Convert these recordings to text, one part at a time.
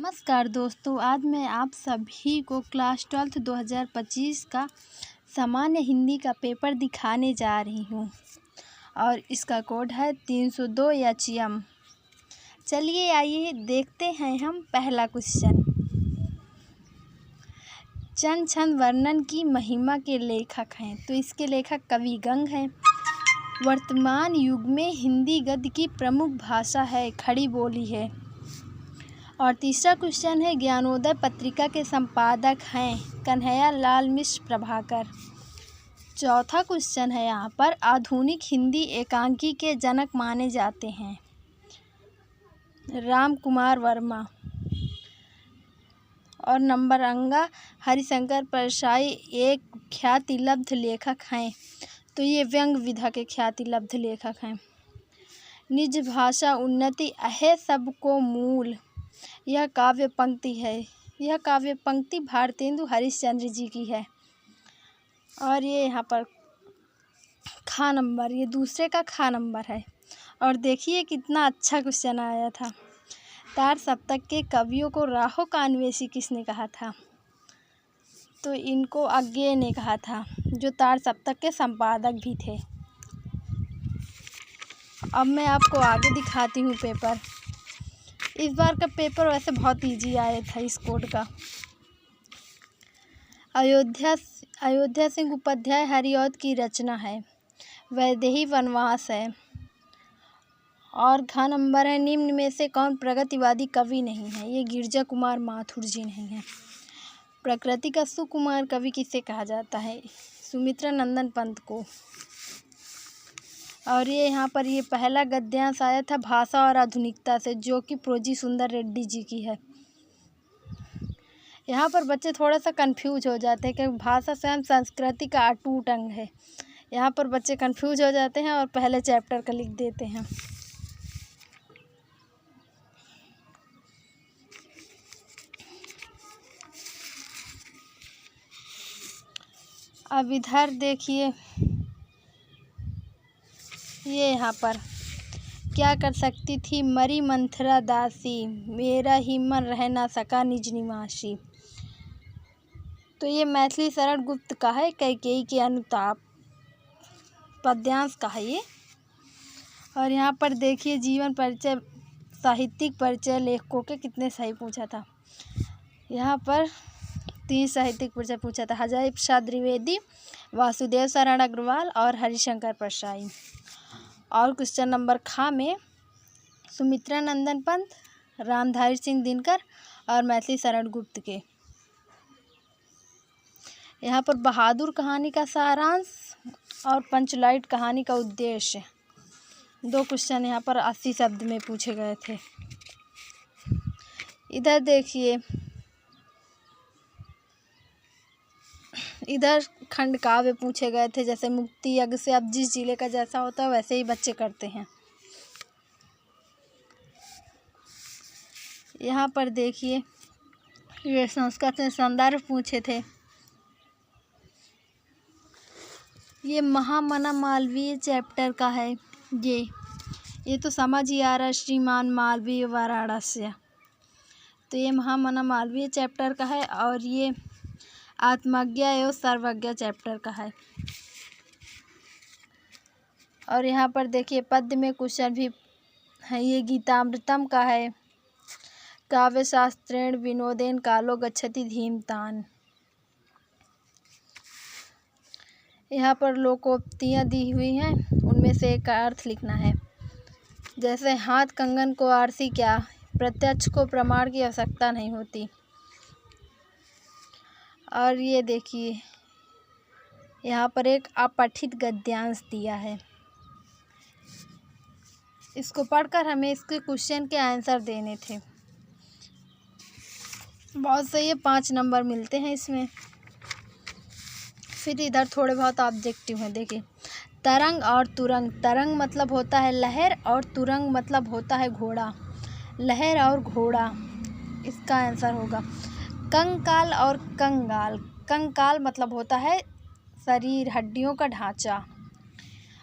नमस्कार दोस्तों, आज मैं आप सभी को क्लास 12th 2025 का सामान्य हिंदी का पेपर दिखाने जा रही हूँ और इसका कोड है 302 एचएम। चलिए आइए देखते हैं हम पहला क्वेश्चन। चंद छंद वर्णन की महिमा के लेखक हैं, तो इसके लेखक कवि गंग हैं। वर्तमान युग में हिंदी गद्य की प्रमुख भाषा है, खड़ी बोली है। और तीसरा क्वेश्चन है, ज्ञानोदय पत्रिका के संपादक हैं कन्हैया लाल मिश्र प्रभाकर। चौथा क्वेश्चन है यहाँ पर, आधुनिक हिंदी एकांकी के जनक माने जाते हैं राम कुमार वर्मा। और नंबर अंगा, हरिशंकर परसाई एक ख्यातिलब्ध लेखक हैं, तो ये व्यंग विधा के ख्यातिलब्ध लेखक हैं। निज भाषा उन्नति अहे सबको मूल, यह काव्य पंक्ति है। यह काव्य पंक्ति भारतेंदु हरिश्चंद्र जी की है। और ये यहाँ पर खा नंबर, ये दूसरे का खा नंबर है। और देखिए कितना अच्छा क्वेश्चन आया था। तार सप्तक के कवियों को राहो का अन्वेषी किसने कहा था? तो इनको अज्ञेय ने कहा था, जो तार सप्तक के संपादक भी थे। अब मैं आपको आगे दिखाती हूँ पेपर। इस बार का पेपर वैसे बहुत इजी आया था इस कोड का। अयोध्या सिंह उपाध्याय हरिऔध की रचना है। वैदेही वनवास है। और घ नंबर है, निम्न में से कौन प्रगतिवादी कवि नहीं है? ये गिरजा कुमार माथुर जी नहीं है। प्रकृति का सुकुमार कवि किसे कहा जाता है? सुमित्रा नंदन पंत को। और ये यहाँ पर ये पहला गद्यांश आया था भाषा और आधुनिकता से, जो कि प्रोजी सुंदर रेड्डी जी की है। यहाँ पर बच्चे थोड़ा सा कंफ्यूज हो जाते हैं क्योंकि भाषा स्वयं संस्कृति का अटूट अंग है। यहाँ पर बच्चे कंफ्यूज हो जाते हैं और पहले चैप्टर का लिख देते हैं। अब इधर देखिए, ये यहाँ पर क्या कर सकती थी मरी मंथरा दासी, मेरा ही मन रह ना सका निज निवासी। तो ये मैथिली शरण गुप्त का है, कैकेयी के अनुताप पद्यांश का है ये। और यहाँ पर देखिए जीवन परिचय, साहित्यिक परिचय लेखकों के कितने सही पूछा था। यहाँ पर 3 साहित्यिक परिचय पूछा था, अजय प्रसाद द्विवेदी, वासुदेव शरण अग्रवाल और हरिशंकर परसाई। और क्वेश्चन नंबर खा में सुमित्रा नंदन पंत, रामधारी सिंह दिनकर और मैथिली शरण गुप्त के। यहाँ पर बहादुर कहानी का सारांश और पंचलाइट कहानी का उद्देश्य। 2 क्वेश्चन यहाँ पर 80 शब्द में पूछे गए थे। इधर देखिए, इधर खंड काव्य पूछे गए थे, जैसे मुक्ति यज्ञ से अब जिस जिले का जैसा होता है वैसे ही बच्चे करते हैं। यहाँ पर देखिए, ये संस्कृत में संदर्भ पूछे थे। ये महामना मालवीय चैप्टर का है। ये तो समझ ही आ रहा है, श्रीमान मालवीय वाराणसी। तो ये महामना मालवीय चैप्टर का है। और ये आत्मज्ञा एवं सर्वज्ञ चैप्टर का है। और यहाँ पर देखिए पद्य में क्वेश्चन भी है, ये गीतामृतम का है। काव्य शास्त्रेण विनोदेन कालो गच्छति धीमतान। यहाँ पर लोकोक्तियाँ दी हुई हैं, उनमें से एक का अर्थ लिखना है। जैसे हाथ कंगन को आरसी क्या, प्रत्यक्ष को प्रमाण की आवश्यकता नहीं होती। और ये देखिए, यहाँ पर एक अपठित गद्यांश दिया है। इसको पढ़कर हमें इसके क्वेश्चन के आंसर देने थे। बहुत सही है, 5 नंबर मिलते हैं इसमें। फिर इधर थोड़े बहुत ऑब्जेक्टिव हैं। देखिए, तरंग और तुरंग। तरंग मतलब होता है लहर और तुरंग मतलब होता है घोड़ा। लहर और घोड़ा, इसका आंसर होगा। कंकाल और कंगाल। कंकाल मतलब होता है शरीर, हड्डियों का ढांचा।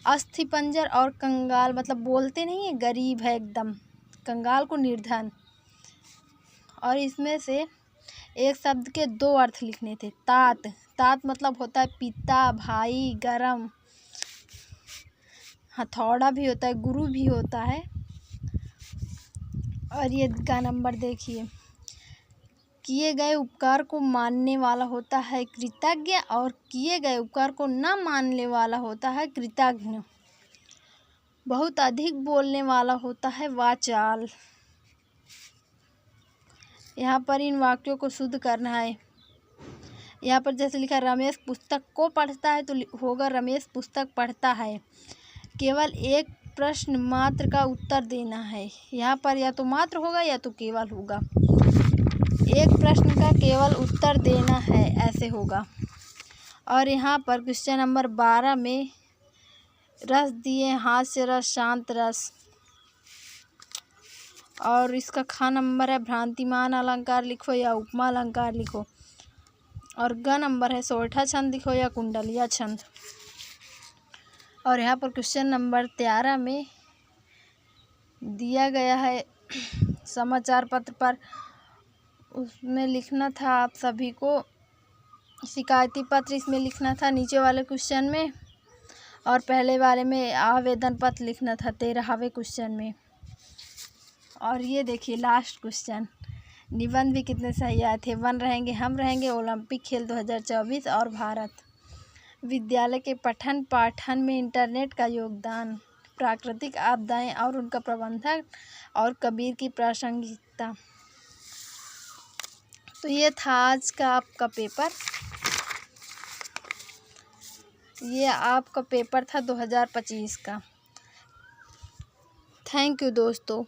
अस्थिपंजर और कंगाल मतलब बोलते नहीं है, गरीब है एकदम। कंगाल को निर्धन। और इसमें से एक शब्द के 2 अर्थ लिखने थे। तात, तात मतलब होता है पिता, भाई, गरम। हथौड़ा भी होता है, गुरु भी होता है। और ये का नंबर देखिए, किए गए उपकार को मानने वाला होता है कृतज्ञ और किए गए उपकार को न मानने वाला होता है कृतघ्न। बहुत अधिक बोलने वाला होता है वाचाल। यहाँ पर इन वाक्यों को शुद्ध करना है। यहाँ पर जैसे लिखा रमेश पुस्तक को पढ़ता है तो होगा रमेश पुस्तक पढ़ता है। केवल एक प्रश्न मात्र का उत्तर देना है। यहाँ पर या तो मात्र होगा या तो केवल होगा। एक प्रश्न का केवल उत्तर देना है, ऐसे होगा। और यहाँ पर क्वेश्चन नंबर 12 में रस दिए हास्य रस, शांत रस। और इसका ख नंबर है भ्रांतिमान अलंकार लिखो या उपमा अलंकार लिखो। और ग नंबर है सोरठा छंद लिखो या कुंडलिया छंद। और यहाँ पर क्वेश्चन नंबर 13 में दिया गया है समाचार पत्र पर, उसमें लिखना था आप सभी को शिकायती पत्र इसमें लिखना था नीचे वाले क्वेश्चन में, और पहले वाले में आवेदन पत्र लिखना था 13वें क्वेश्चन में। और ये देखिए लास्ट क्वेश्चन, निबंध भी कितने सही आए थे। वन रहेंगे हम रहेंगे, ओलंपिक खेल 2024 और भारत, विद्यालय के पठन पाठन में इंटरनेट का योगदान, प्राकृतिक आपदाएं और उनका प्रबंधन, और कबीर की प्रासंगिकता। तो ये था आज का आपका पेपर। ये आपका पेपर था 2025 का। थैंक यू दोस्तों।